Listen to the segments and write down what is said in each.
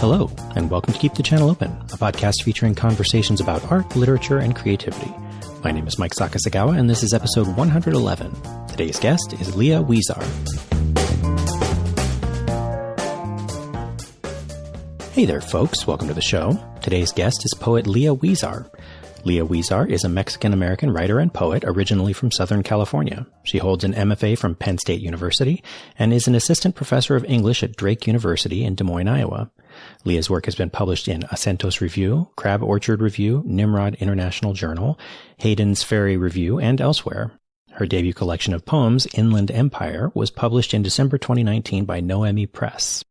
Hello, and welcome to Keep the Channel Open, a podcast featuring conversations about art, literature, and creativity. My name is Mike Sakasagawa, and this is episode 111. Today's guest is Leah Huizar. Hey there, folks. Welcome to the show. Today's guest is poet Leah Huizar. Leah Huizar is a Mexican-American writer and poet originally from Southern California. She holds an MFA from Penn State University and is an assistant professor of English at Drake University in Des Moines, Iowa. Leah's work has been published in Acentos Review, Crab Orchard Review, Nimrod International Journal, Hayden's Ferry Review, and elsewhere. Her debut collection of poems, Inland Empire, was published in December 2019 by Noemi Press.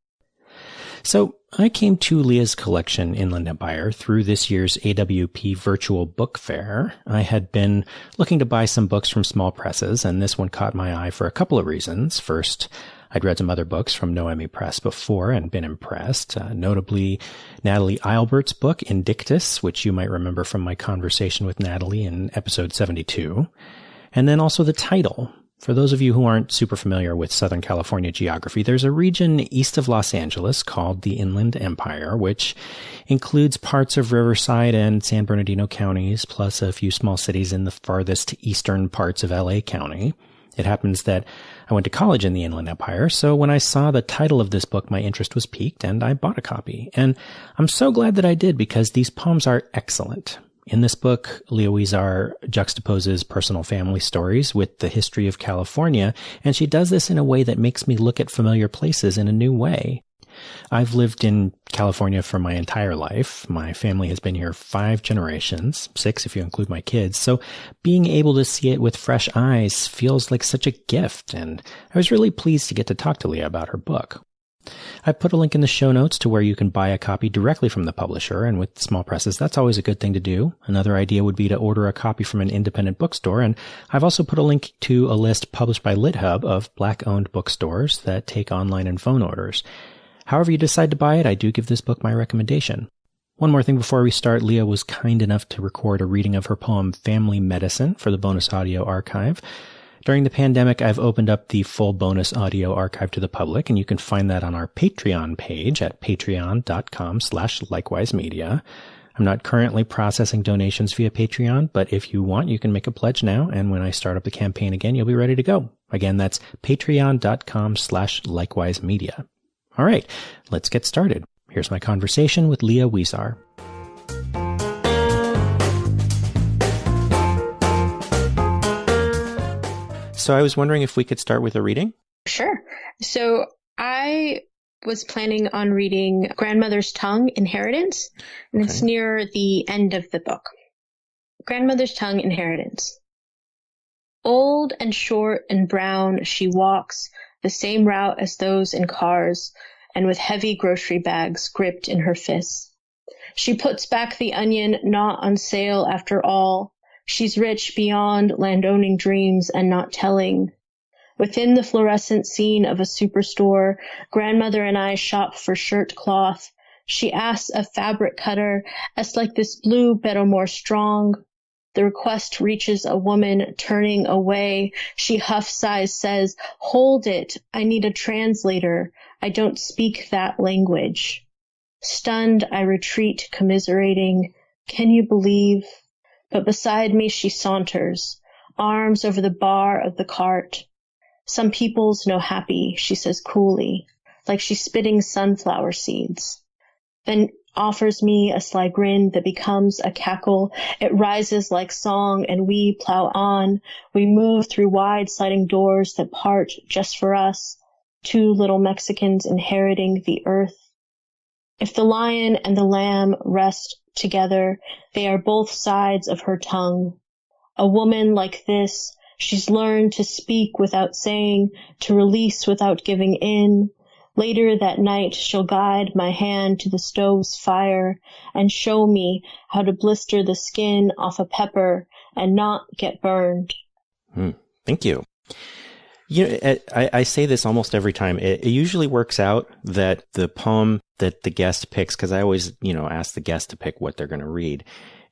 So, I came to Leah's collection, Inland Empire, through this year's AWP Virtual Book Fair. I had been looking to buy some books from small presses, and this one caught my eye for a couple of reasons. First, I'd read some other books from Noemi Press before and been impressed, notably Natalie Eilbert's book, Indictus, which you might remember from my conversation with Natalie in episode 72. And then also the title. For those of you who aren't super familiar with Southern California geography, there's a region east of Los Angeles called the Inland Empire, which includes parts of Riverside and San Bernardino counties, plus a few small cities in the farthest eastern parts of LA County. It happens that I went to college in the Inland Empire, so when I saw the title of this book, my interest was piqued, and I bought a copy. And I'm so glad that I did, because these poems are excellent. In this book, Leah Huizar juxtaposes personal family stories with the history of California, and she does this in a way that makes me look at familiar places in a new way. I've lived in California for my entire life. My family has been here 5 generations, 6 if you include my kids, so being able to see it with fresh eyes feels like such a gift, and I was really pleased to get to talk to Leah about her book. I put a link in the show notes to where you can buy a copy directly from the publisher, and with small presses, that's always a good thing to do. Another idea would be to order a copy from an independent bookstore, and I've also put a link to a list published by LitHub of Black-owned bookstores that take online and phone orders. However you decide to buy it, I do give this book my recommendation. One more thing before we start, Leah was kind enough to record a reading of her poem Family Medicine for the bonus audio archive. During the pandemic, I've opened up the full bonus audio archive to the public, and you can find that on our Patreon page at patreon.com/likewisemedia. I'm not currently processing donations via Patreon, but if you want, you can make a pledge now, and when I start up the campaign again, you'll be ready to go. Again, that's patreon.com/likewisemedia. All right, let's get started. Here's my conversation with Leah Huizar. So I was wondering if we could start with a reading? Sure. So I was planning on reading Grandmother's Tongue, Inheritance, and It's near the end of the book. Grandmother's Tongue, Inheritance. Old and short and brown, she walks the same route as those in cars, and with heavy grocery bags gripped in her fists. She puts back the onion not on sale after all. She's rich beyond land-owning dreams and not telling. Within the fluorescent scene of a superstore, Grandmother and I shop for shirt cloth. She asks a fabric cutter, "It's like this blue, better more strong." The request reaches a woman turning away. She huff-sighs, says, "Hold it, I need a translator. I don't speak that language." Stunned, I retreat, commiserating. Can you believe? But beside me she saunters, arms over the bar of the cart. "Some people's no happy," she says coolly, like she's spitting sunflower seeds. Then offers me a sly grin that becomes a cackle. It rises like song, and we plow on. We move through wide sliding doors that part just for us, 2 little Mexicans inheriting the earth. If the lion and the lamb rest together, they are both sides of her tongue. A woman like this, she's learned to speak without saying, to release without giving in. Later that night, she'll guide my hand to the stove's fire and show me how to blister the skin off a pepper and not get burned. Thank you. You know, I say this almost every time. It usually works out that the poem that the guest picks, because I always, ask the guest to pick what they're going to read.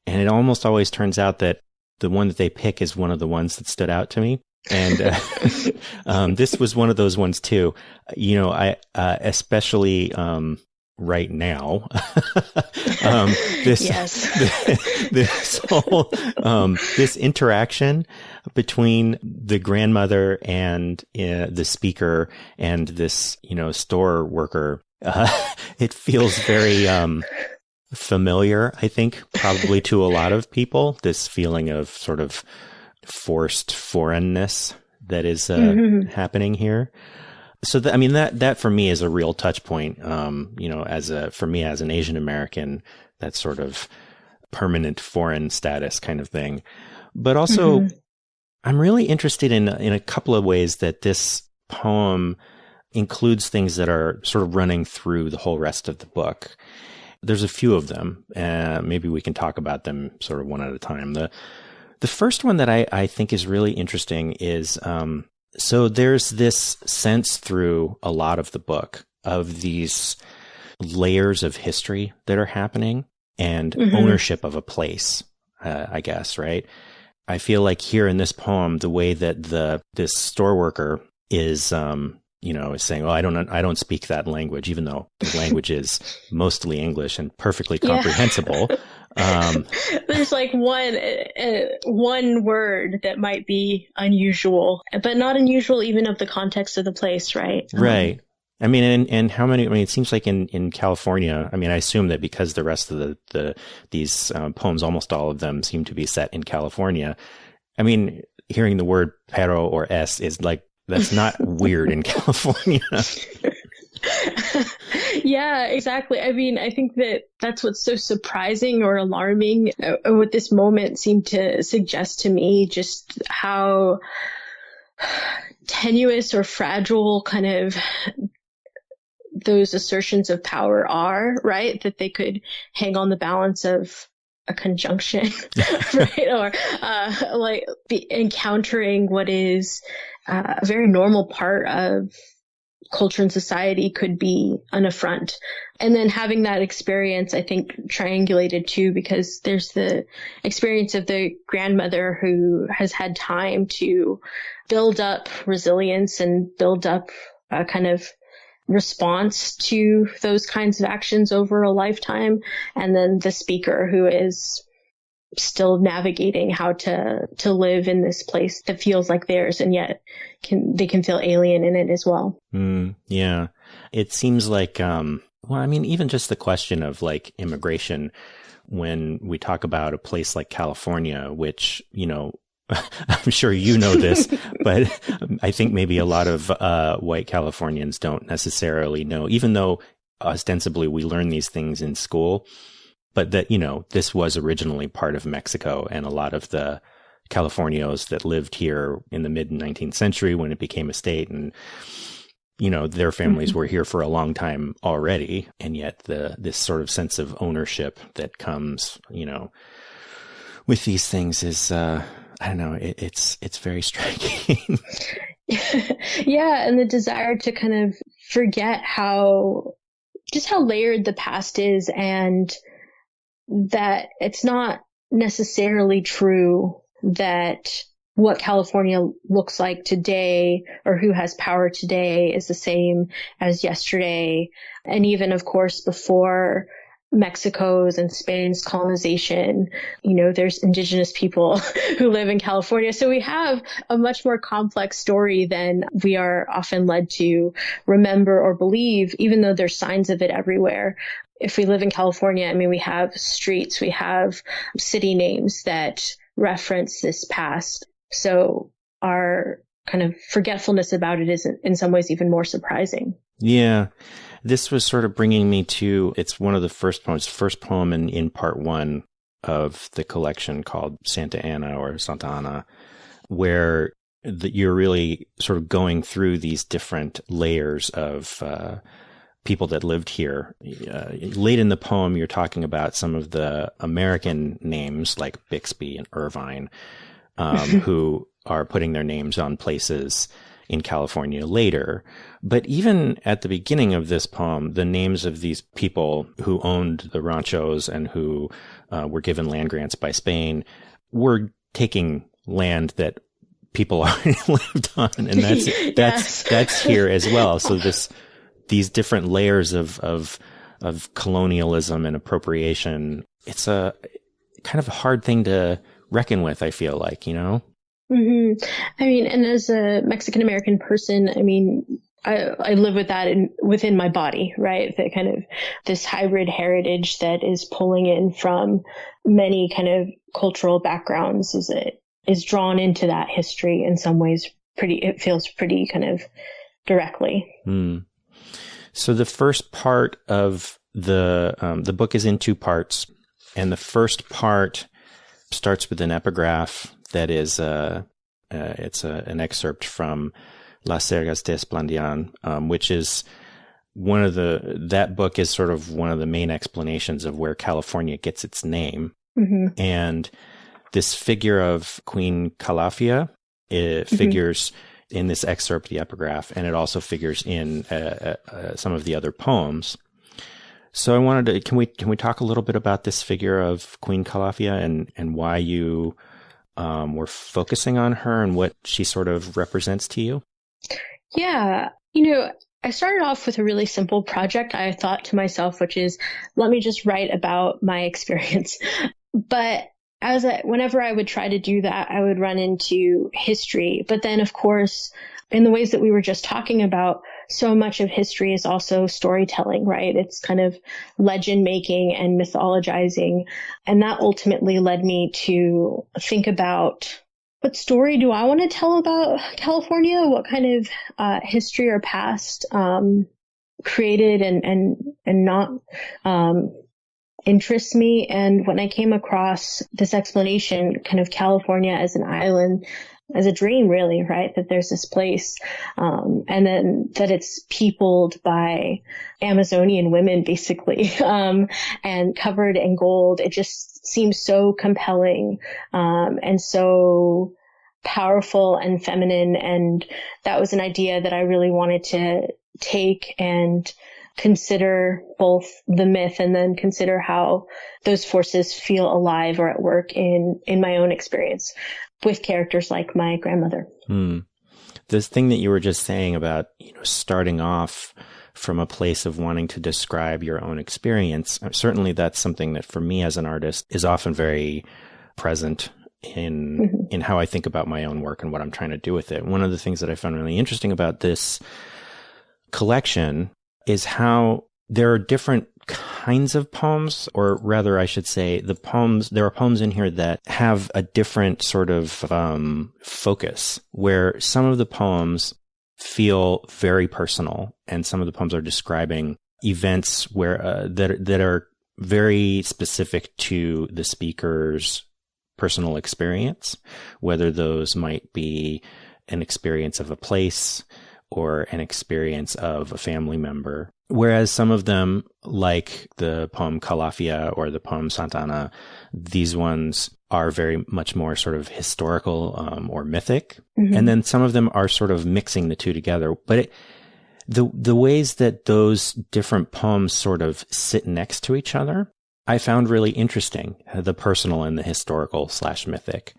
And it almost always turns out that the one that they pick is one of the ones that stood out to me. And this was one of those ones too. I especially right now. This, yes. this whole, this interaction between the grandmother and the speaker and this, store worker, it feels very, familiar, I think, probably to a lot of people, this feeling of sort of forced foreignness that is happening here. So that for me is a real touch point. For me as an Asian American, that sort of permanent foreign status kind of thing. But also, I'm really interested in a couple of ways that this poem includes things that are sort of running through the whole rest of the book. There's a few of them. Maybe we can talk about them sort of one at a time. The first one that I think is really interesting is, so there's this sense through a lot of the book of these layers of history that are happening and ownership of a place, I guess, right? I feel like here in this poem, the way that this store worker is, is saying, "Oh, I don't speak that language," even though the language is mostly English and perfectly comprehensible. There's like one word that might be unusual, but not unusual even of the context of the place, right? Right. And how many? it seems like in California. I assume that because the rest of these poems, almost all of them, seem to be set in California. Hearing the word pero or es is like, that's not weird in California. Yeah, exactly. I think that's what's so surprising or alarming. What this moment seemed to suggest to me, just how tenuous or fragile kind of those assertions of power are, right? That they could hang on the balance of a conjunction, right? Or encountering what is a very normal part of culture and society could be an affront. And then having that experience, I think, triangulated too, because there's the experience of the grandmother who has had time to build up resilience and build up a kind of response to those kinds of actions over a lifetime. And then the speaker who is still navigating how to live in this place that feels like theirs, and yet they can feel alien in it as well. Yeah. It seems like, even just the question of like immigration, when we talk about a place like California, which, I'm sure you know this, but I think maybe a lot of white Californians don't necessarily know, even though ostensibly we learn these things in school. But that, this was originally part of Mexico, and a lot of the Californios that lived here in the mid 19th century when it became a state, and, their families were here for a long time already. And yet this sort of sense of ownership that comes, with these things is, I don't know, it's very striking. Yeah. And the desire to kind of forget how layered the past is, and that it's not necessarily true that what California looks like today or who has power today is the same as yesterday. And even, of course, before Mexico's and Spain's colonization, there's indigenous people who live in California. So we have a much more complex story than we are often led to remember or believe, even though there's signs of it everywhere. If we live in California, we have streets, we have city names that reference this past. So our kind of forgetfulness about it is in some ways even more surprising. Yeah. This was sort of bringing me to, it's one of the first poem in part one of the collection called Santa Ana, where you're really sort of going through these different layers of people that lived here. Late in the poem, you're talking about some of the American names like Bixby and Irvine, who are putting their names on places in California later. But even at the beginning of this poem, the names of these people who owned the ranchos and who were given land grants by Spain were taking land that people already lived on. And that's here as well. So these different layers of of colonialism and appropriation. It's a kind of a hard thing to reckon with, I feel like, you know? Mm-hmm. I mean, and as a Mexican American person, I mean, I live with that within my body, right? The kind of this hybrid heritage that is pulling in from many kind of cultural backgrounds is drawn into that history in some ways. It feels pretty kind of directly. Mm. So the first part of the book is in two parts, and the first part starts with an epigraph that is an excerpt from Las Sergas de Esplandian, which is that book is sort of one of the main explanations of where California gets its name. Mm-hmm. And this figure of Queen Calafia, it figures in this excerpt, the epigraph, and it also figures in some of the other poems. So I wanted to, can we talk a little bit about this figure of Queen Calafia and why you were focusing on her and what she sort of represents to you? Yeah. I started off with a really simple project, I thought to myself, which is, let me just write about my experience. But whenever I would try to do that, I would run into history. But then, of course, in the ways that we were just talking about, so much of history is also storytelling, right? It's kind of legend making and mythologizing. And that ultimately led me to think about, what story do I want to tell about California? What kind of history or past created and not interests me? And when I came across this explanation, kind of California as an island, as a dream, really, right? That there's this place, and then that it's peopled by Amazonian women, basically, and covered in gold. It just seems so compelling, and so powerful and feminine. And that was an idea that I really wanted to take and consider both the myth and then consider how those forces feel alive or at work in my own experience with characters like my grandmother. This thing that you were just saying about, starting off from a place of wanting to describe your own experience, certainly that's something that for me as an artist is often very present in how I think about my own work and what I'm trying to do with it. One of the things that I found really interesting about this collection is how there are different kinds of poems, or rather I should say there are poems in here that have a different sort of focus, where some of the poems feel very personal and some of the poems are describing events that are very specific to the speaker's personal experience, whether those might be an experience of a place or an experience of a family member. Whereas some of them, like the poem Calafia or the poem Santa Ana, these ones are very much more sort of historical or mythic. And then some of them are sort of mixing the two together. But the ways that those different poems sort of sit next to each other, I found really interesting, the personal and the historical / mythic.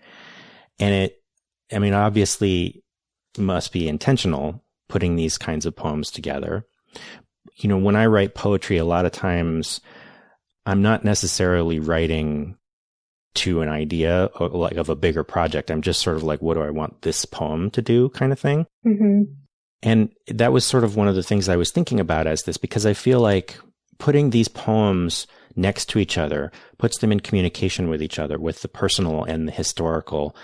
And obviously must be intentional putting these kinds of poems together. When I write poetry, a lot of times I'm not necessarily writing to an idea like of a bigger project. I'm just sort of like, what do I want this poem to do kind of thing. And that was sort of one of the things I was thinking about as this, because I feel like putting these poems next to each other puts them in communication with each other, with the personal and the historical,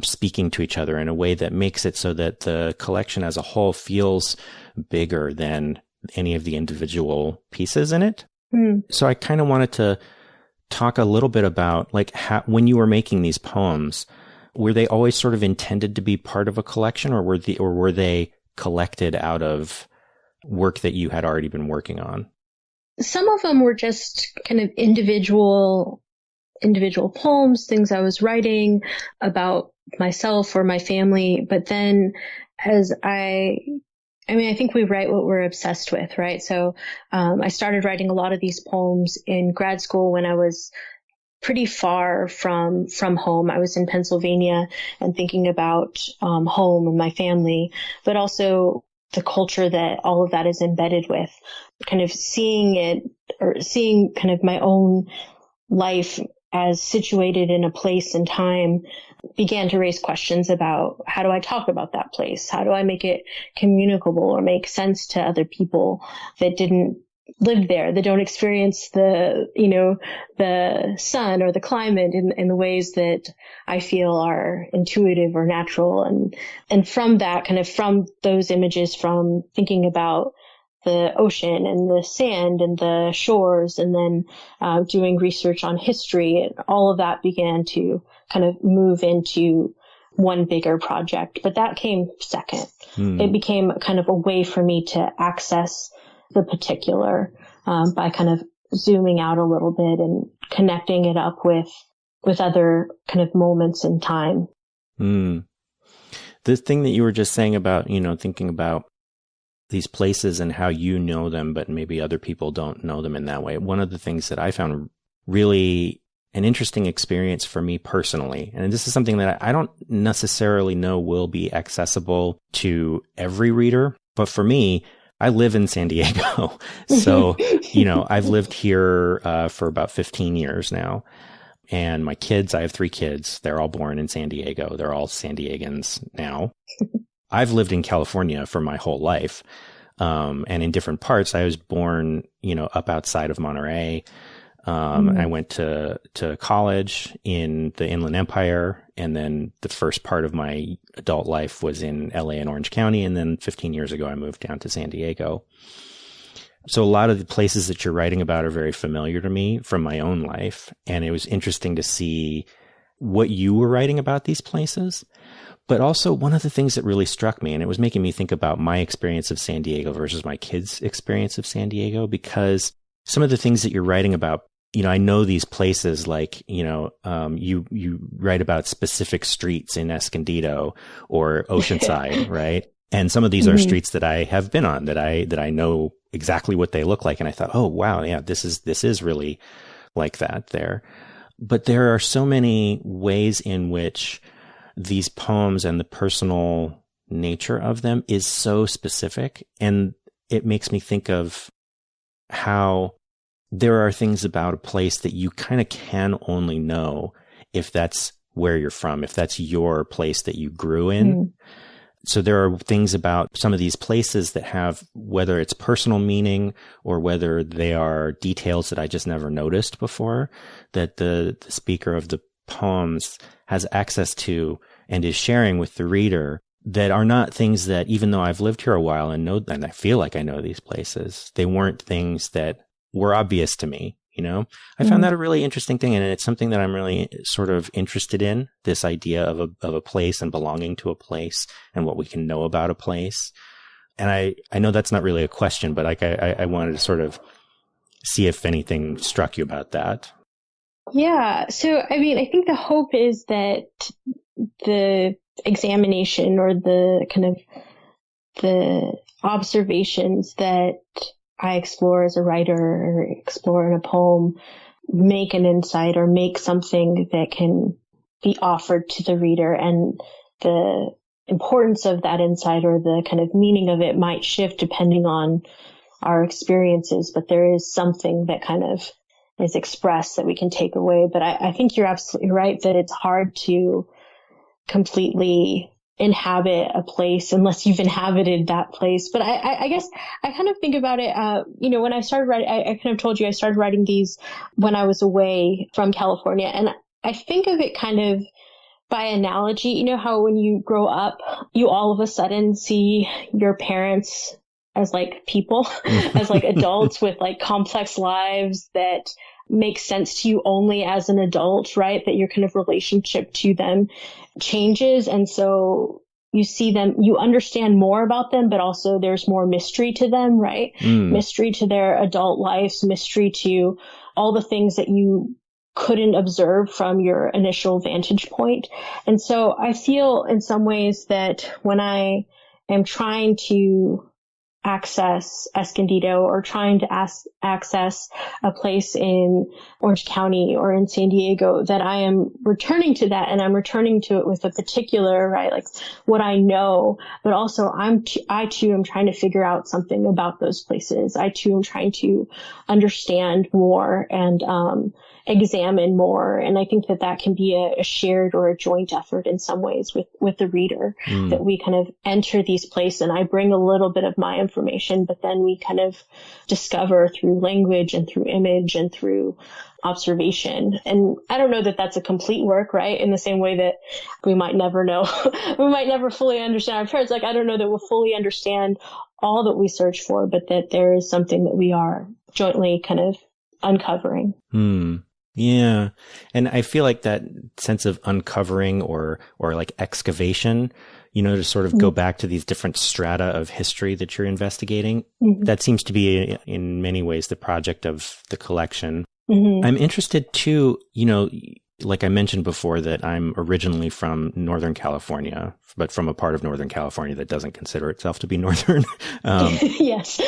speaking to each other in a way that makes it so that the collection as a whole feels bigger than any of the individual pieces in it. So I kind of wanted to talk a little bit about when you were making these poems, were they always sort of intended to be part of a collection, or were they collected out of work that you had already been working on? Some of them were just kind of individual poems, things I was writing about myself or my family. But then I think we write what we're obsessed with, right? So I started writing a lot of these poems in grad school when I was pretty far from home. I was in Pennsylvania and thinking about home and my family, but also the culture that all of that is embedded with, kind of seeing it or seeing kind of my own life as situated in a place and time began to raise questions about how do I talk about that place? How do I make it communicable or make sense to other people that didn't live there, that don't experience the, the sun or the climate in the ways that I feel are intuitive or natural. And from that, kind of from those images, from thinking about the ocean and the sand and the shores, and then doing research on history, and all of that began to kind of move into one bigger project. But that came second. It became kind of a way for me to access the particular by kind of zooming out a little bit and connecting it up with other kind of moments in time. This thing that you were just saying about, thinking about these places and how you know them, but maybe other people don't know them in that way. One of the things that I found really an interesting experience for me personally, and this is something that I don't necessarily know will be accessible to every reader, but for me, I live in San Diego. So, I've lived here for about 15 years now. And my kids, I have 3 kids. They're all born in San Diego. They're all San Diegans now. I've lived in California for my whole life. And in different parts. I was born, up outside of Monterey. I went to college in the Inland Empire. And then the first part of my adult life was in LA and Orange County. And then 15 years ago, I moved down to San Diego. So a lot of the places that you're writing about are very familiar to me from my own life. And it was interesting to see what you were writing about these places. But also one of the things that really struck me, and it was making me think about my experience of San Diego versus my kids' experience of San Diego, because some of the things that you're writing about, I know these places like, you write about specific streets in Escondido or Oceanside, right? And some of these are streets that I have been on, that I know exactly what they look like. And I thought, oh, wow, yeah, this is really like that there. But there are so many ways in which these poems and the personal nature of them is so specific. And it makes me think of how there are things about a place that you kind of can only know if that's where you're from, if that's your place that you grew in. So there are things about some of these places that have, whether it's personal meaning or whether they are details that I just never noticed before, that the speaker of the poems has access to and is sharing with the reader, that are not things that, even though I've lived here a while and I feel like I know these places, they weren't things that were obvious to me. I found that a really interesting thing. And it's something that I'm really sort of interested in, this idea of a place and belonging to a place and what we can know about a place. And I know that's not really a question, but I wanted to sort of see if anything struck you about that. Yeah. So, I think the hope is that the examination or the kind of the observations that I explore as a writer or explore in a poem make an insight or make something that can be offered to the reader. And the importance of that insight or the kind of meaning of it might shift depending on our experiences, but there is something that kind of is expressed that we can take away. But I think you're absolutely right that it's hard to completely inhabit a place unless you've inhabited that place. But I guess I kind of think about it, when I started writing, I kind of told you I started writing these when I was away from California. And I think of it kind of by analogy, how when you grow up, you all of a sudden see your parents as like people, as like adults with like complex lives that make sense to you only as an adult, right? That your kind of relationship to them changes. And so you see them, you understand more about them, but also there's more mystery to them, right? Mystery to their adult lives, mystery to all the things that you couldn't observe from your initial vantage point. And so I feel in some ways that when I am trying to access Escondido or trying to access a place in Orange County or in San Diego, that I am returning to that, and I'm returning to it with a particular, right, like what I know, but also I too am trying to figure out something about those places. I too am trying to understand more and examine more. And I think that can be a shared or a joint effort in some ways with the reader, that we kind of enter these places, and I bring a little bit of my information, but then we kind of discover through language and through image and through observation. And I don't know that that's a complete work, right? In the same way that we might never know, we might never fully understand our parents. Like, I don't know that we'll fully understand all that we search for, but that there is something that we are jointly kind of uncovering. Yeah. And I feel like that sense of uncovering or like excavation, to sort of go back to these different strata of history that you're investigating, that seems to be in many ways the project of the collection. I'm interested too, like I mentioned before, that I'm originally from Northern California, but from a part of Northern California that doesn't consider itself to be Northern. Yes.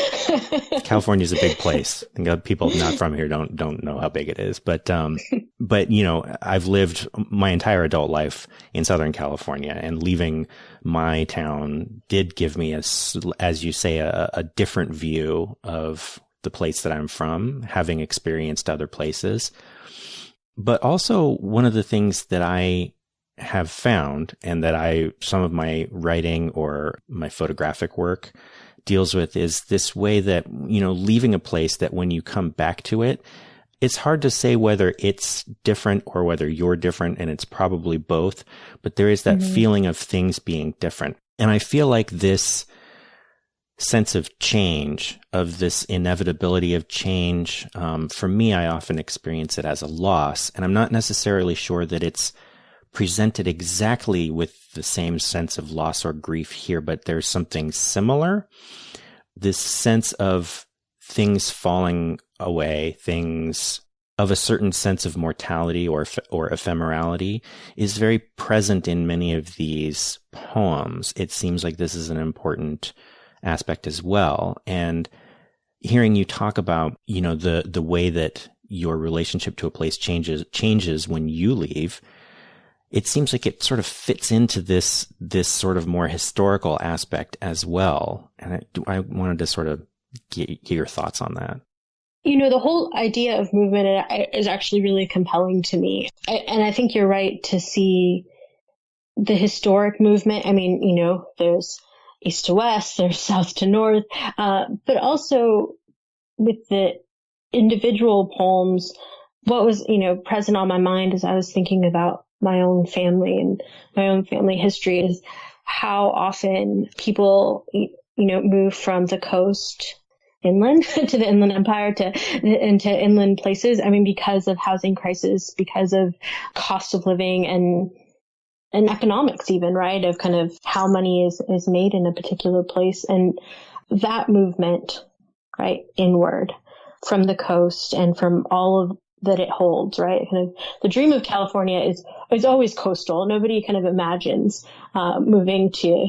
California is a big place. I think people not from here don't know how big it is. But I've lived my entire adult life in Southern California, and leaving my town did give me, as you say, a different view of the place that I'm from, having experienced other places. But also, one of the things that I have found, and that some of my writing or my photographic work deals with, is this way that, leaving a place that when you come back to it, it's hard to say whether it's different or whether you're different, and it's probably both, but there is that feeling of things being different. And I feel like this sense of change, of this inevitability of change, for me, I often experience it as a loss. And I'm not necessarily sure that it's presented exactly with the same sense of loss or grief here, but there's something similar. This sense of things falling away, things of a certain sense of mortality or ephemerality is very present in many of these poems. It seems like this is an important aspect as well. And hearing you talk about, the way that your relationship to a place changes when you leave, it seems like it sort of fits into this sort of more historical aspect as well. And I wanted to sort of get your thoughts on that. The whole idea of movement is actually really compelling to me. And I think you're right to see the historic movement. I mean, there's east to west, there's south to north, but also with the individual poems, what was, present on my mind as I was thinking about my own family and my own family history is how often people, move from the coast inland to the Inland Empire into inland places. I mean, because of housing crisis, because of cost of living and economics even, right, of kind of how money is made in a particular place. And that movement, right, inward from the coast and from all of that it holds, right? Kind of the dream of California is always coastal. Nobody kind of imagines moving to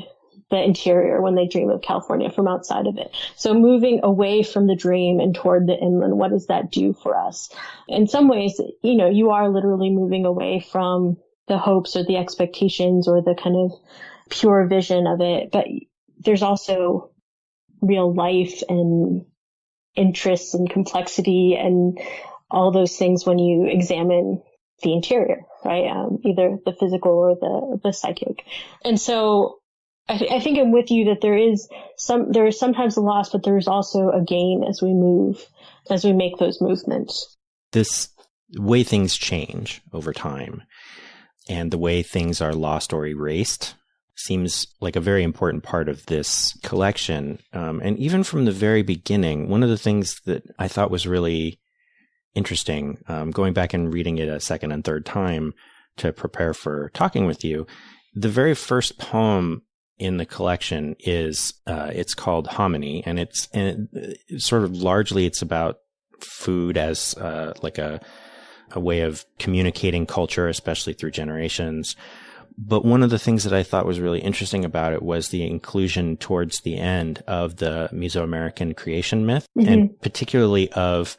the interior when they dream of California from outside of it. So moving away from the dream and toward the inland, what does that do for us? In some ways, you are literally moving away from the hopes or the expectations or the kind of pure vision of it. But there's also real life and interests and complexity and all those things when you examine the interior, right? Either the physical or the psychic. And so I think I'm with you that there is sometimes a loss, but there is also a gain as we make those movements. This way things change over time and the way things are lost or erased seems like a very important part of this collection. And even from the very beginning, one of the things that I thought was really interesting, going back and reading it a second and third time to prepare for talking with you, the very first poem in the collection is it's called Hominy, and it's sort of largely it's about food as like a way of communicating culture, especially through generations. But one of the things that I thought was really interesting about it was the inclusion towards the end of the Mesoamerican creation myth, and particularly of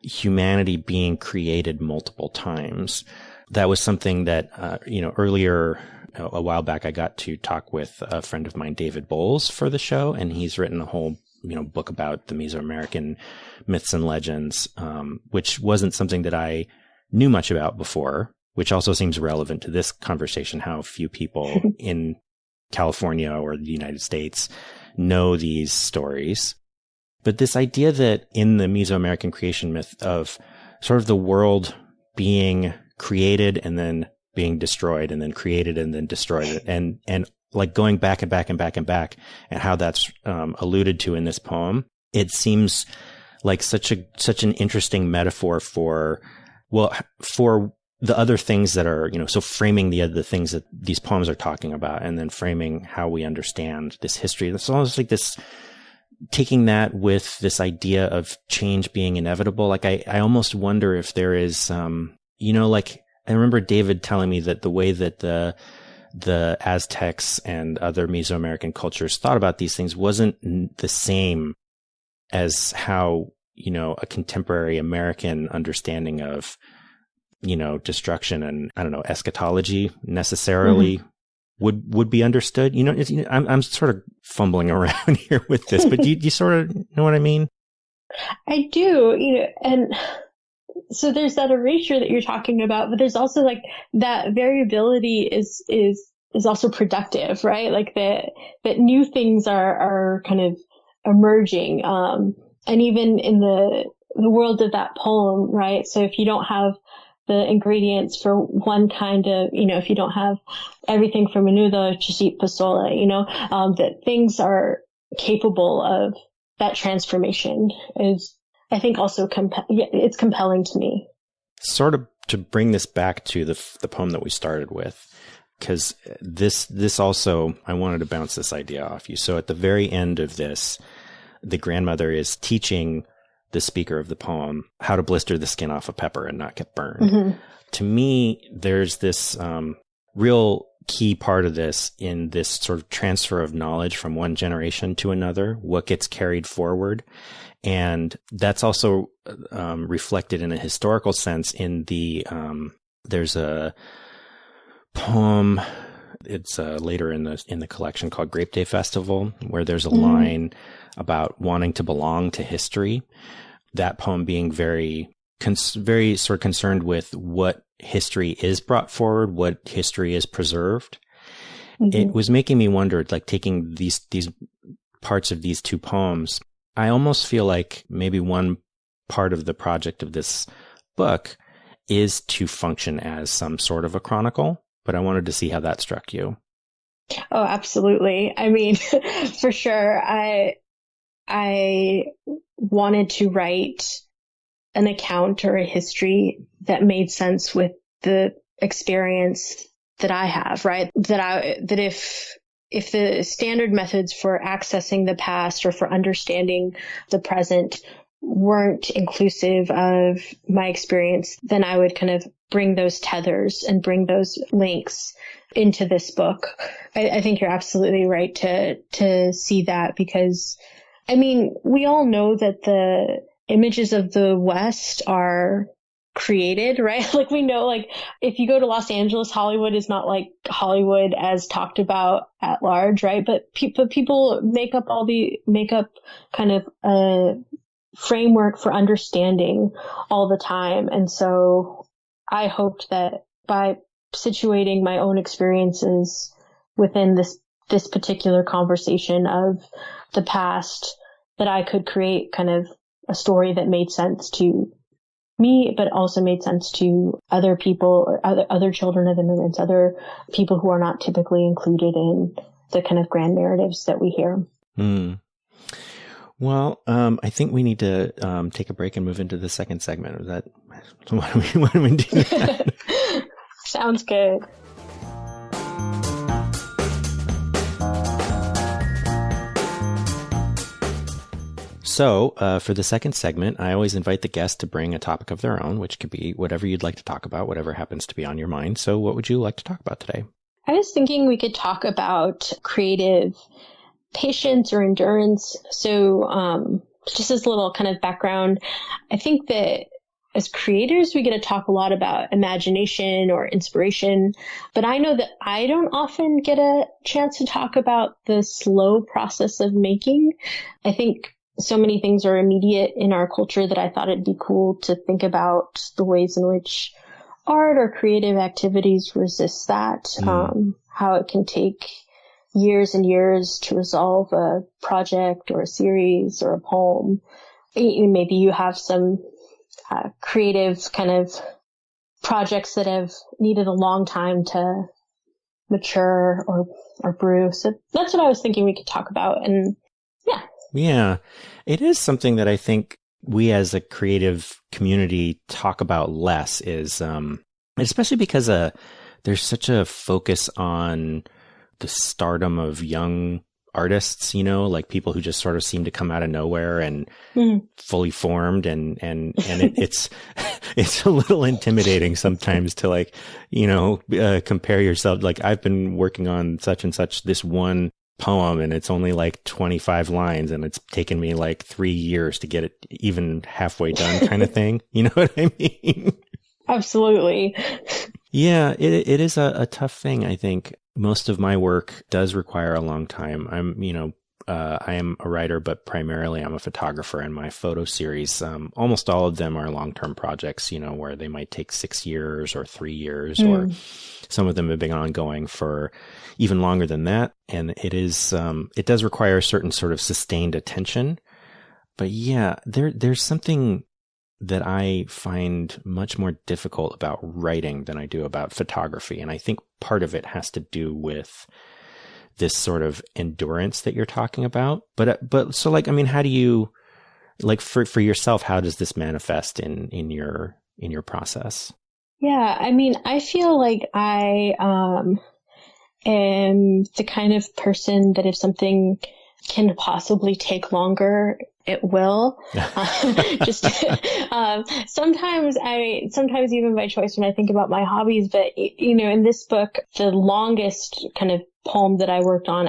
humanity being created multiple times. That was something that, earlier, a while back, I got to talk with a friend of mine, David Bowles, for the show, and he's written a whole book about the Mesoamerican myths and legends, which wasn't something that I knew much about before, which also seems relevant to this conversation, how few people in California or the United States know these stories. But this idea that in the Mesoamerican creation myth of sort of the world being created and then being destroyed and then created and then destroyed, and like going back and back and back and back, and how that's alluded to in this poem, it seems like such an interesting metaphor for the other things that are, so framing the other things that these poems are talking about, and then framing how we understand this history. It's almost like this, taking that with this idea of change being inevitable. Like I almost wonder if there is, like I remember David telling me that the way that the Aztecs and other Mesoamerican cultures thought about these things wasn't the same as how, a contemporary American understanding of, destruction and, eschatology necessarily would be understood. I'm sort of fumbling around here with this, but do you sort of know what I mean? I do, and so there's that erasure that you're talking about, but there's also like that variability is also productive, right? Like that new things are kind of emerging. And even in the world of that poem, right? So if you don't have the ingredients for one kind of, if you don't have everything from menudo to sheep pozole, that things are capable of that transformation is, I think, also it's compelling to me. Sort of to bring this back to the poem that we started with, because this also, I wanted to bounce this idea off you. So at the very end of this, the grandmother is teaching the speaker of the poem how to blister the skin off a pepper and not get burned. To me, there's this real key part of this in this sort of transfer of knowledge from one generation to another, what gets carried forward. And that's also reflected in a historical sense in the, there's a poem, it's later in the collection called Grape Day Festival, where there's a line about wanting to belong to history. That poem being very sort of concerned with what history is brought forward, what history is preserved. It was making me wonder, like taking these parts of these two poems, I almost feel like maybe one part of the project of this book is to function as some sort of a chronicle, but I wanted to see how that struck you. Oh, absolutely. I mean, for sure. I wanted to write an account or a history that made sense with the experience that I have, right? That if the standard methods for accessing the past or for understanding the present weren't inclusive of my experience, then I would kind of bring those tethers and bring those links into this book. I think you're absolutely right to see that, because I mean, we all know that the images of the West are created, right? Like we know, like if you go to Los Angeles, Hollywood is not like Hollywood as talked about at large, right? But people make up kind of a framework for understanding all the time. And so I hoped that by situating my own experiences within this particular conversation of the past, that I could create kind of a story that made sense to me, but also made sense to other people, or other children of immigrants, other people who are not typically included in the kind of grand narratives that we hear. Well, I think we need to take a break and move into the second segment. Is that why do we do that? Sounds good. So for the second segment, I always invite the guest to bring a topic of their own, which could be whatever you'd like to talk about, whatever happens to be on your mind. So what would you like to talk about today? I was thinking we could talk about creative patience or endurance. So just as a little kind of background, I think that as creators, we get to talk a lot about imagination or inspiration, but I know that I don't often get a chance to talk about the slow process of making. I think so many things are immediate in our culture that I thought it'd be cool to think about the ways in which art or creative activities resist that, how it can take years and years to resolve a project or a series or a poem. Maybe you have some creative kind of projects that have needed a long time to mature or brew. So that's what I was thinking we could talk about. And yeah. Yeah, it is something that I think we as a creative community talk about less is, especially because there's such a focus on the stardom of young artists, like people who just sort of seem to come out of nowhere and fully formed. And it's a little intimidating sometimes to compare yourself. Like I've been working on such and such this one poem and it's only like 25 lines and it's taken me like 3 years to get it even halfway done kind of thing. You know what I mean? Absolutely. Yeah, it is a tough thing. I think most of my work does require a long time. I am a writer, but primarily I'm a photographer, and my photo series, almost all of them are long-term projects, where they might take 6 years or 3 years, or some of them have been ongoing for even longer than that. And it does require a certain sort of sustained attention. But yeah, there's something that I find much more difficult about writing than I do about photography. And I think part of it has to do with this sort of endurance that you're talking about. But so how do you, for yourself, how does this manifest in your process? Yeah, I feel like I am the kind of person that if something can possibly take longer, it will. Sometimes even by choice when I think about my hobbies, but in this book, the longest kind of poem that I worked on,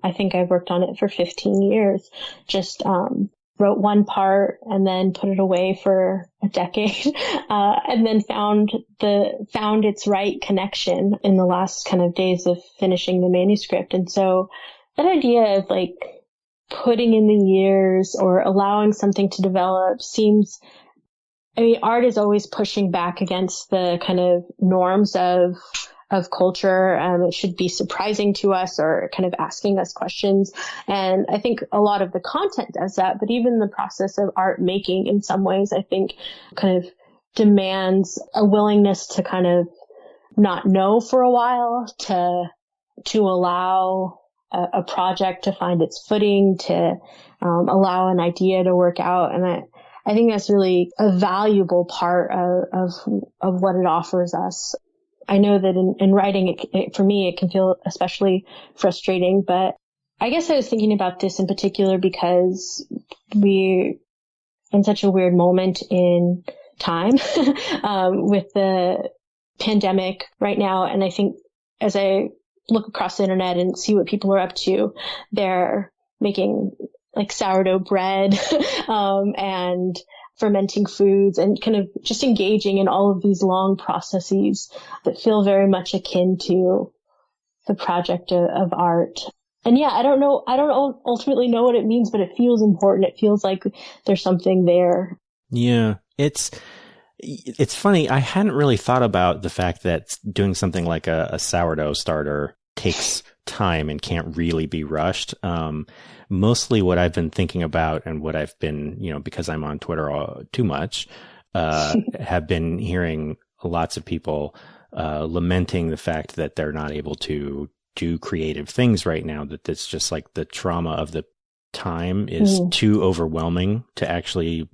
I think I worked on it for 15 years, just, wrote one part and then put it away for a decade, and then found its right connection in the last kind of days of finishing the manuscript. And so that idea of putting in the years or allowing something to develop seems, art is always pushing back against the kind of norms of culture. It should be surprising to us or kind of asking us questions. And I think a lot of the content does that, but even the process of art making in some ways, I think kind of demands a willingness to kind of not know for a while, to allow a project to find its footing, to allow an idea to work out. And I think that's really a valuable part of what it offers us. I know that in writing, for me, it can feel especially frustrating, but I guess I was thinking about this in particular because we're in such a weird moment in time with the pandemic right now. And I think as I look across the internet and see what people are up to, they're making sourdough bread and fermenting foods and kind of just engaging in all of these long processes that feel very much akin to the project of art. And yeah, I don't ultimately know what it means, but it feels important. It feels like there's something there. Yeah, it's funny. I hadn't really thought about the fact that doing something like a sourdough starter takes time and can't really be rushed. Mostly what I've been thinking about and what I've been, because I'm on Twitter too much, have been hearing lots of people lamenting the fact that they're not able to do creative things right now, that it's just like the trauma of the time is too overwhelming to actually,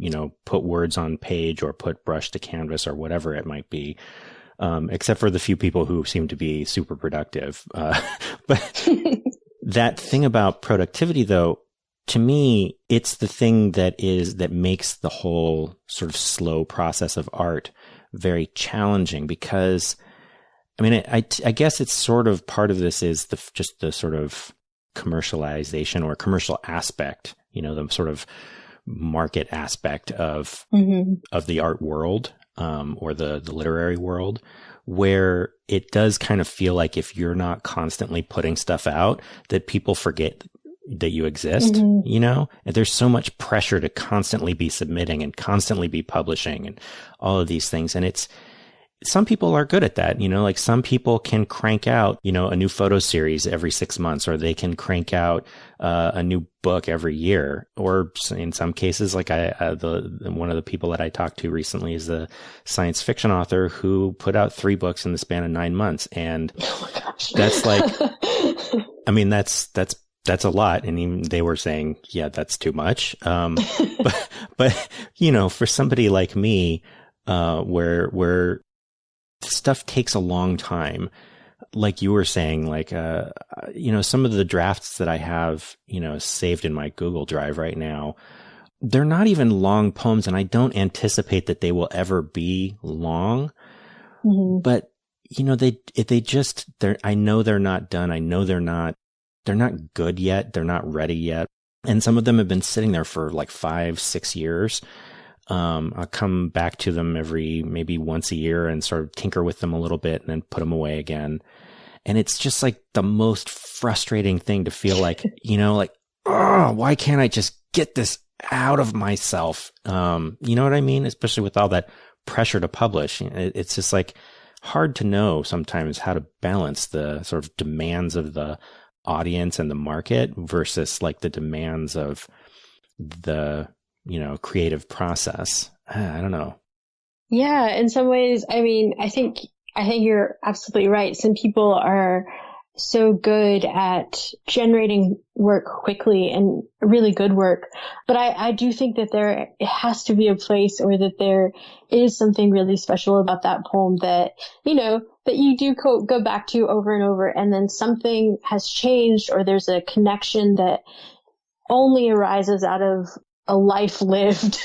put words on page or put brush to canvas or whatever it might be. Except for the few people who seem to be super productive. But that thing about productivity, though, to me, it's the thing that makes the whole sort of slow process of art very challenging, because I mean, I guess it's sort of part of this is just the sort of commercialization or commercial aspect, the sort of market aspect of the art world, or the literary world, where it does kind of feel like if you're not constantly putting stuff out, that people forget that you exist, and there's so much pressure to constantly be submitting and constantly be publishing and all of these things. And some people are good at that, like some people can crank out, a new photo series every 6 months, or they can crank out a new book every year. Or in some cases, like one of the people that I talked to recently is the science fiction author who put out 3 books in the span of 9 months. And oh my gosh. That's like, I mean, that's a lot. And even they were saying, yeah, that's too much. But for somebody like me, where stuff takes a long time, like you were saying, like, some of the drafts that I have, saved in my Google Drive right now, they're not even long poems, and I don't anticipate that they will ever be long, but, I know they're not done. I know they're not good yet. They're not ready yet. And some of them have been sitting there for like 5-6 years. I'll come back to them maybe once a year and sort of tinker with them a little bit and then put them away again. And it's just like the most frustrating thing to feel like, oh, why can't I just get this out of myself? You know what I mean? Especially with all that pressure to publish. It's just like hard to know sometimes how to balance the sort of demands of the audience and the market versus like the demands of the creative process. I don't know. Yeah, in some ways, I mean, I think you're absolutely right. Some people are so good at generating work quickly and really good work. But I do think that it has to be a place, or that there is something really special about that poem that, that you do go back to over and over, and then something has changed, or there's a connection that only arises out of a life lived,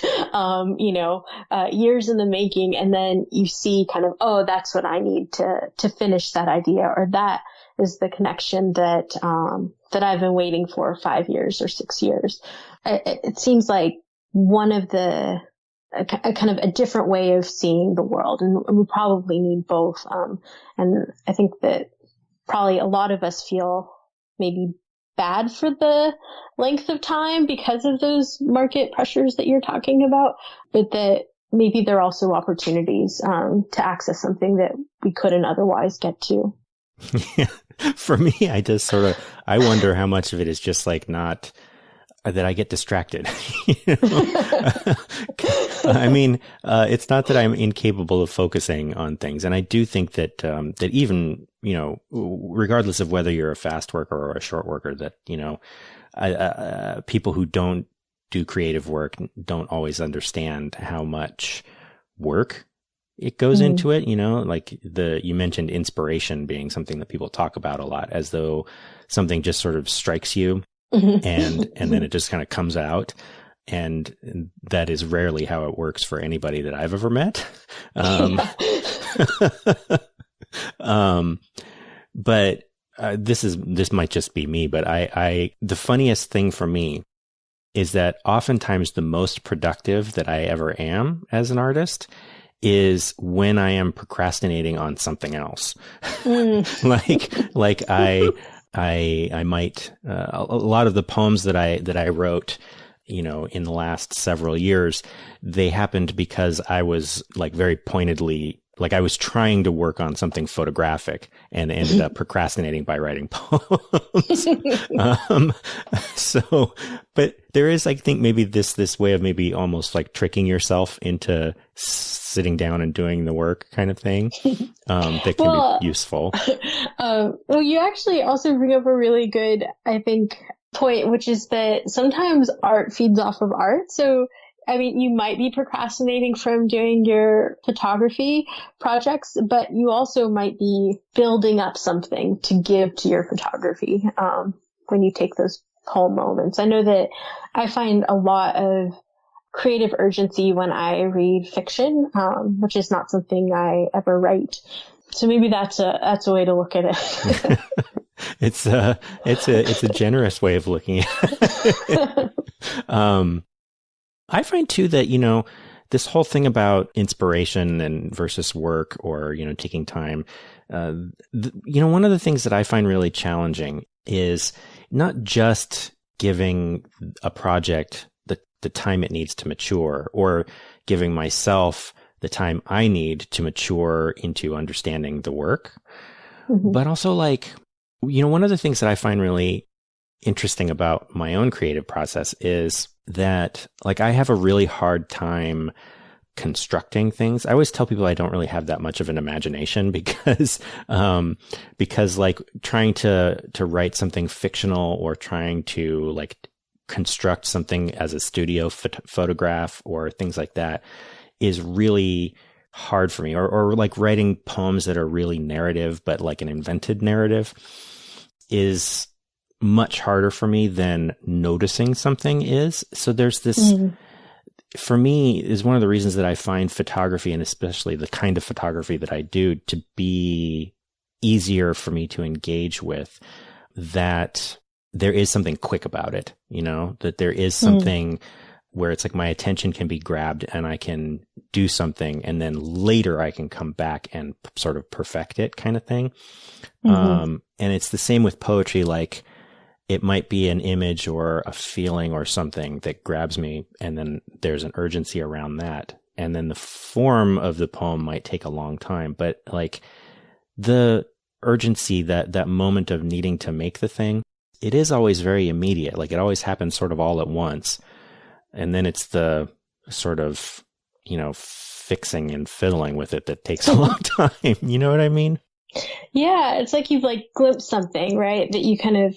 years in the making. And then you see kind of, oh, that's what I need to finish that idea, or that is the connection that I've been waiting for 5 years or 6 years. It seems like one of a kind of a different way of seeing the world. And we probably need both. And I think that probably a lot of us feel maybe bad for the length of time because of those market pressures that you're talking about, but that maybe there are also opportunities to access something that we couldn't otherwise get to. Yeah. For me, I wonder how much of it is just like not that I get distracted. I mean, it's not that I'm incapable of focusing on things. And I do think that, that even, regardless of whether you're a fast worker or a short worker, that, people who don't do creative work don't always understand how much work it goes into it, like you mentioned inspiration being something that people talk about a lot, as though something just sort of strikes you and then it just kind of comes out. And that is rarely how it works for anybody that I've ever met. But this might just be me, but the funniest thing for me is that oftentimes the most productive that I ever am as an artist is when I am procrastinating on something else. like I might, a lot of the poems that I wrote, in the last several years, they happened because I was like very pointedly, like I was trying to work on something photographic and ended up procrastinating by writing poems. But there is, I think, maybe this way of maybe almost like tricking yourself into sitting down and doing the work kind of thing, that can be useful. Well, you actually also bring up a really good, I think, point, which is that sometimes art feeds off of art. So, I mean, you might be procrastinating from doing your photography projects, but you also might be building up something to give to your photography when you take those poem moments. I know that I find a lot of creative urgency when I read fiction, which is not something I ever write. So maybe that's a way to look at it. It's a generous way of looking at it. I find too that, this whole thing about inspiration and versus work or, taking time, one of the things that I find really challenging is not just giving a project the time it needs to mature, or giving myself the time I need to mature into understanding the work, but also one of the things that I find really interesting about my own creative process is that I have a really hard time constructing things. I always tell people I don't really have that much of an imagination because trying to write something fictional or trying to construct something as a studio photograph or things like that is really hard for me, or writing poems that are really narrative, but an invented narrative is much harder for me than noticing something is. So there's this, for me, is one of the reasons that I find photography, and especially the kind of photography that I do, to be easier for me to engage with, that there is something quick about it, that there is something where it's my attention can be grabbed and I can do something and then later I can come back and sort of perfect it, kind of thing. And it's the same with poetry. It might be an image or a feeling or something that grabs me, and then there's an urgency around that. And then the form of the poem might take a long time, but the urgency, that moment of needing to make the thing, it is always very immediate. It always happens sort of all at once. And then it's the sort of, fixing and fiddling with it that takes a long time. You know what I mean? Yeah. It's you've glimpsed something, right? That you kind of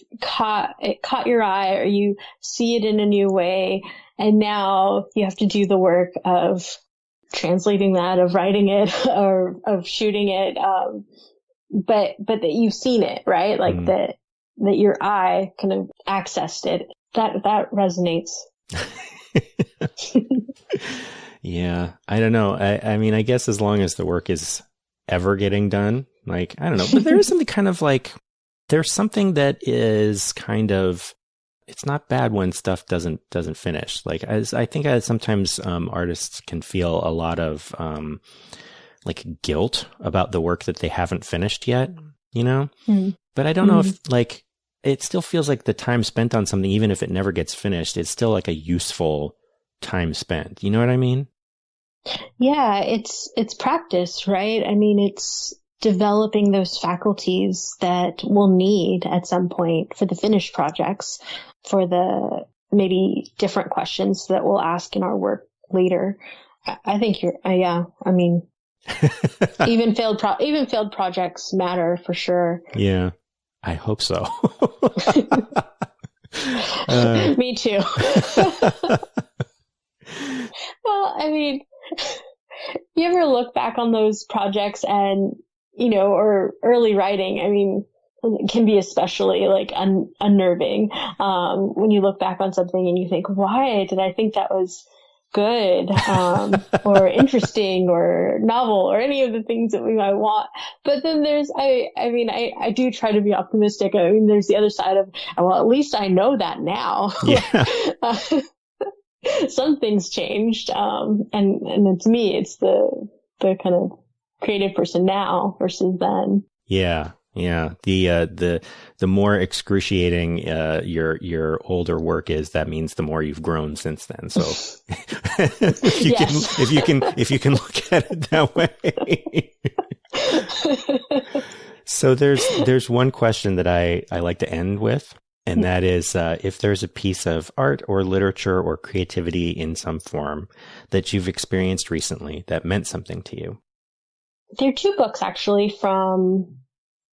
it caught your eye, or you see it in a new way. And now you have to do the work of translating that, of writing it, or of shooting it. But that you've seen it, right? That your eye kind of accessed it. That resonates. Yeah, I don't know. I mean, I guess as long as the work is ever getting done, I don't know. But there is something kind of there's something that is kind of, it's not bad when stuff doesn't finish. I think sometimes artists can feel a lot of guilt about the work that they haven't finished yet, But I don't know if it still feels like the time spent on something, even if it never gets finished, it's still a useful time spent. You know what I mean? Yeah, it's practice, right? I mean, it's developing those faculties that we'll need at some point for the finished projects, for the maybe different questions that we'll ask in our work later. I think yeah, I mean, even failed projects matter for sure. Yeah. I hope so. Me too. Well, I mean, you ever look back on those projects and, or early writing, I mean, it can be especially unnerving when you look back on something and you think, why did I think that was good, or interesting or novel or any of the things that we might want. But then there's, I do try to be optimistic. I mean, there's the other side of, well, at least I know that now. Yeah. Some things changed. And it's me, it's the kind of creative person now versus then. Yeah. Yeah. The more excruciating, your older work is, that means the more you've grown since then. So if you can look at it that way. So there's one question that I like to end with, and that is, if there's a piece of art or literature or creativity in some form that you've experienced recently that meant something to you. There are two books actually from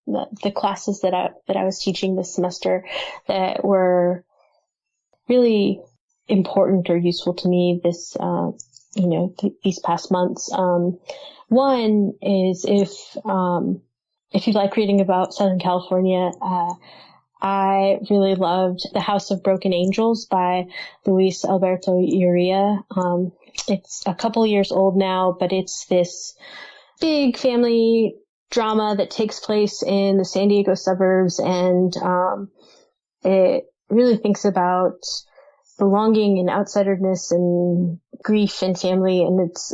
the classes that I was teaching this semester that were really important or useful to me this, these past months. One is if you like reading about Southern California, I really loved The House of Broken Angels by Luis Alberto Urrea. It's a couple years old now, but it's this big family drama that takes place in the San Diego suburbs, and it really thinks about belonging and outsiderness and grief and family, and it's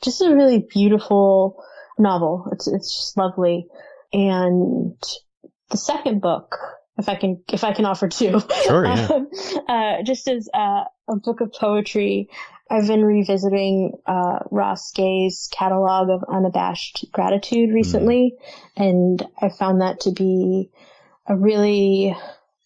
just a really beautiful novel. It's just lovely. And the second book, if I can offer two, sure, yeah. Just as a book of poetry, I've been revisiting Ross Gay's catalog of Unabashed Gratitude recently, and I found that to be a really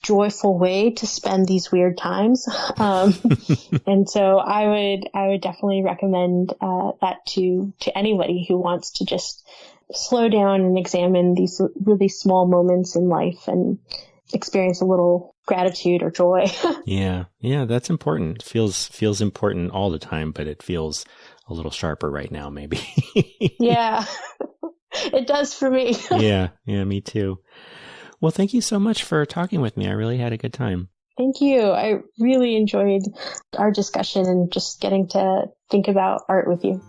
joyful way to spend these weird times. And so I would definitely recommend that to anybody who wants to just slow down and examine these really small moments in life and experience a little gratitude or joy. Yeah, that's important. It feels important all the time, but it feels a little sharper right now, maybe. Yeah, it does for me. Yeah, me too. Well, thank you so much for talking with me. I really had a good time. Thank you. I really enjoyed our discussion and just getting to think about art with you.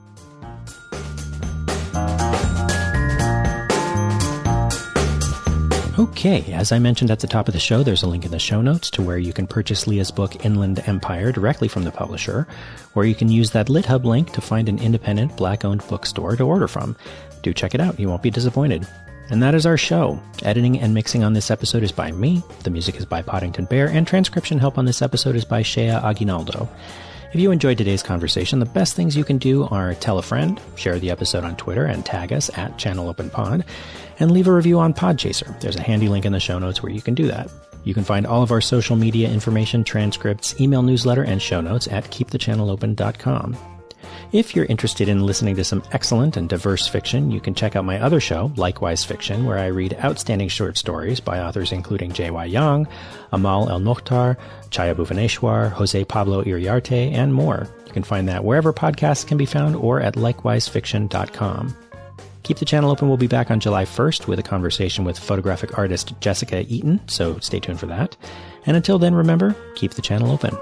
Okay, as I mentioned at the top of the show, there's a link in the show notes to where you can purchase Leah's book, Inland Empire, directly from the publisher, or you can use that LitHub link to find an independent, Black-owned bookstore to order from. Do check it out. You won't be disappointed. And that is our show. Editing and mixing on this episode is by me. The music is by Poddington Bear, and transcription help on this episode is by Shea Aguinaldo. If you enjoyed today's conversation, the best things you can do are tell a friend, share the episode on Twitter, and tag us at ChannelOpenPod, and leave a review on Podchaser. There's a handy link in the show notes where you can do that. You can find all of our social media information, transcripts, email newsletter, and show notes at keepthechannelopen.com. If you're interested in listening to some excellent and diverse fiction, you can check out my other show, Likewise Fiction, where I read outstanding short stories by authors including J.Y. Yang, Amal El-Mokhtar, Chaya Bhuvaneshwar, Jose Pablo Iriarte, and more. You can find that wherever podcasts can be found or at likewisefiction.com. Keep the Channel Open will be back on July 1st with a conversation with photographic artist Jessica Eaton, so stay tuned for that. And until then, remember, keep the channel open.